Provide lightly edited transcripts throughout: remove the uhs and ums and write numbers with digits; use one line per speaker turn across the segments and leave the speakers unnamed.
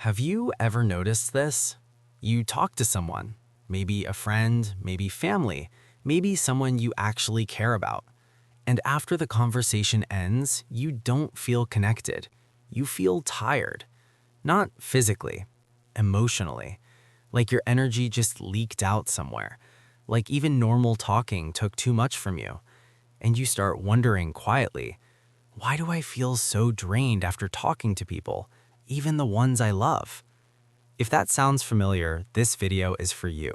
Have you ever noticed this? You talk to someone, maybe a friend, maybe family, maybe someone you actually care about. And after the conversation ends, you don't feel connected. You feel tired. Not physically, emotionally. Like your energy just leaked out somewhere. Like even normal talking took too much from you. And you start wondering quietly, why do I feel so drained after talking to people, even the ones I love? If that sounds familiar, this video is for you.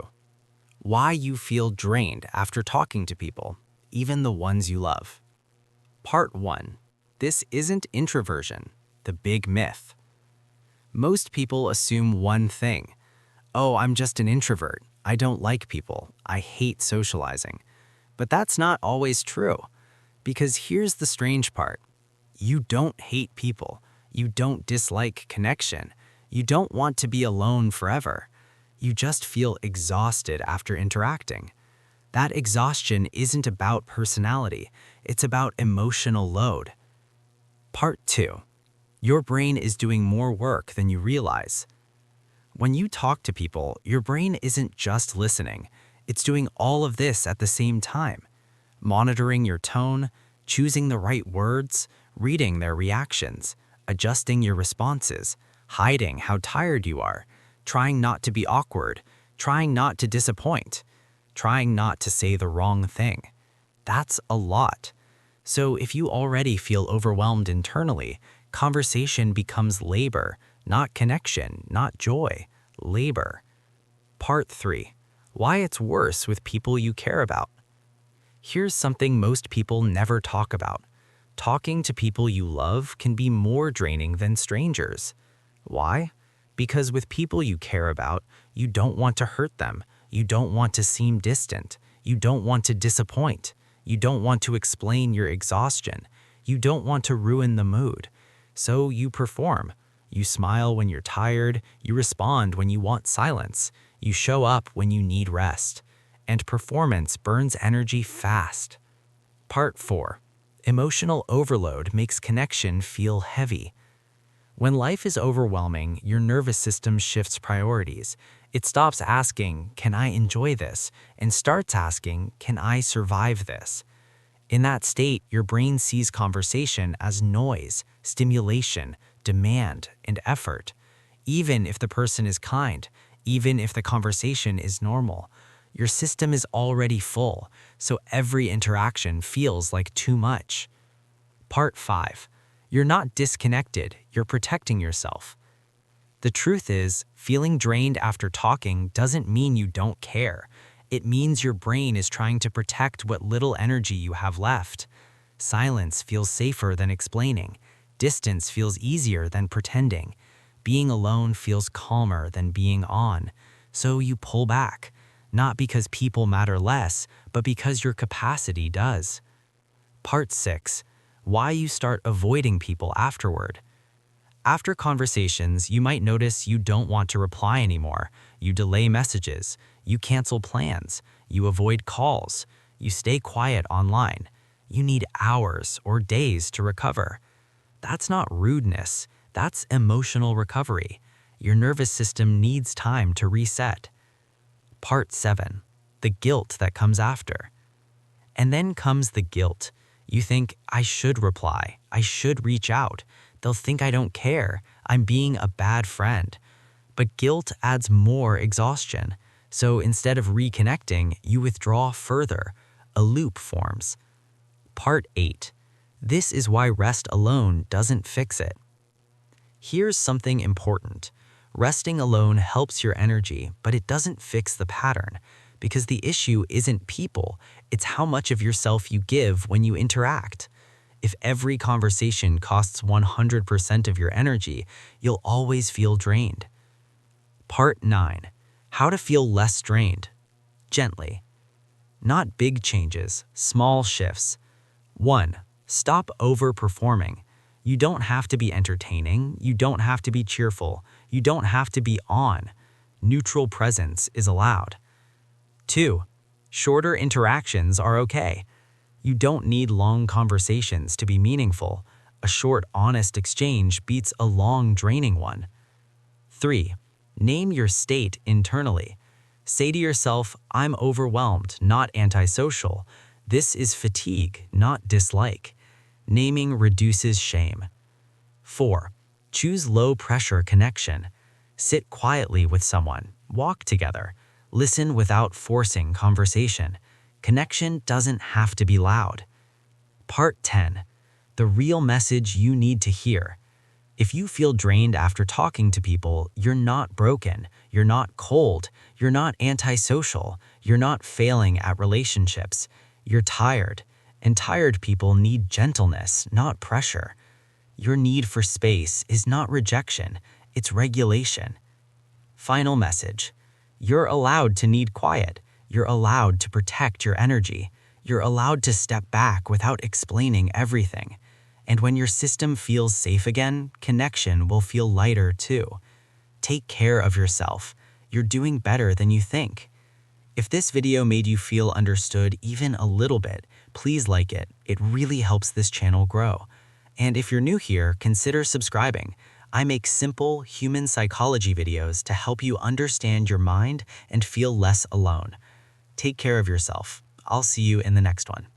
Why you feel drained after talking to people, even the ones you love. Part 1. This isn't introversion, the big myth. Most people assume one thing. Oh, I'm just an introvert. I don't like people. I hate socializing. But that's not always true. Because here's the strange part. You don't hate people. You don't dislike connection. You don't want to be alone forever. You just feel exhausted after interacting. That exhaustion isn't about personality. It's about emotional load. Part 2. Your brain is doing more work than you realize. When you talk to people, your brain isn't just listening. It's doing all of this at the same time. Monitoring your tone, choosing the right words, reading their reactions, adjusting your responses, hiding how tired you are, trying not to be awkward, trying not to disappoint, trying not to say the wrong thing. That's a lot. So if you already feel overwhelmed internally, conversation becomes labor, not connection, not joy, labor. Part 3. Why it's worse with people you care about. Here's something most people never talk about. Talking to people you love can be more draining than strangers. Why? Because with people you care about, you don't want to hurt them. You don't want to seem distant. You don't want to disappoint. You don't want to explain your exhaustion. You don't want to ruin the mood. So you perform. You smile when you're tired. You respond when you want silence. You show up when you need rest. And performance burns energy fast. Part 4. Emotional overload makes connection feel heavy. When life is overwhelming, your nervous system shifts priorities. It stops asking, can I enjoy this? And starts asking, can I survive this? In that state, your brain sees conversation as noise, stimulation, demand, and effort. Even if the person is kind, even if the conversation is normal, your system is already full, so every interaction feels like too much. Part 5. You're not disconnected, you're protecting yourself. The truth is, feeling drained after talking doesn't mean you don't care. It means your brain is trying to protect what little energy you have left. Silence feels safer than explaining. Distance feels easier than pretending. Being alone feels calmer than being on. So you pull back. Not because people matter less, but because your capacity does. Part 6. Why you start avoiding people afterward. After conversations, you might notice you don't want to reply anymore. You delay messages. You cancel plans. You avoid calls. You stay quiet online. You need hours or days to recover. That's not rudeness. That's emotional recovery. Your nervous system needs time to reset. Part 7. The guilt that comes after. And then comes the guilt. You think, I should reply. I should reach out. They'll think I don't care. I'm being a bad friend. But guilt adds more exhaustion. So instead of reconnecting, you withdraw further. A loop forms. Part 8. This is why rest alone doesn't fix it. Here's something important. Resting alone helps your energy, but it doesn't fix the pattern. Because the issue isn't people, it's how much of yourself you give when you interact. If every conversation costs 100% of your energy, you'll always feel drained. Part 9. How to feel less drained. Gently. Not big changes, small shifts. 1. Stop overperforming. You don't have to be entertaining. You don't have to be cheerful. You don't have to be on. Neutral presence is allowed. 2. Shorter interactions are okay. You don't need long conversations to be meaningful. A short, honest exchange beats a long, draining one. 3. Name your state internally. Say to yourself, I'm overwhelmed, not antisocial. This is fatigue, not dislike. Naming reduces shame. 4. Choose low-pressure connection. Sit quietly with someone, walk together, listen without forcing conversation. Connection doesn't have to be loud. Part 10. The real message you need to hear. If you feel drained after talking to people, you're not broken, you're not cold, you're not antisocial, you're not failing at relationships. You're tired, and tired people need gentleness, not pressure. Your need for space is not rejection, it's regulation. Final message. You're allowed to need quiet. You're allowed to protect your energy. You're allowed to step back without explaining everything. And when your system feels safe again, connection will feel lighter too. Take care of yourself. You're doing better than you think. If this video made you feel understood even a little bit, please like it. It really helps this channel grow. And if you're new here, consider subscribing. I make simple human psychology videos to help you understand your mind and feel less alone. Take care of yourself. I'll see you in the next one.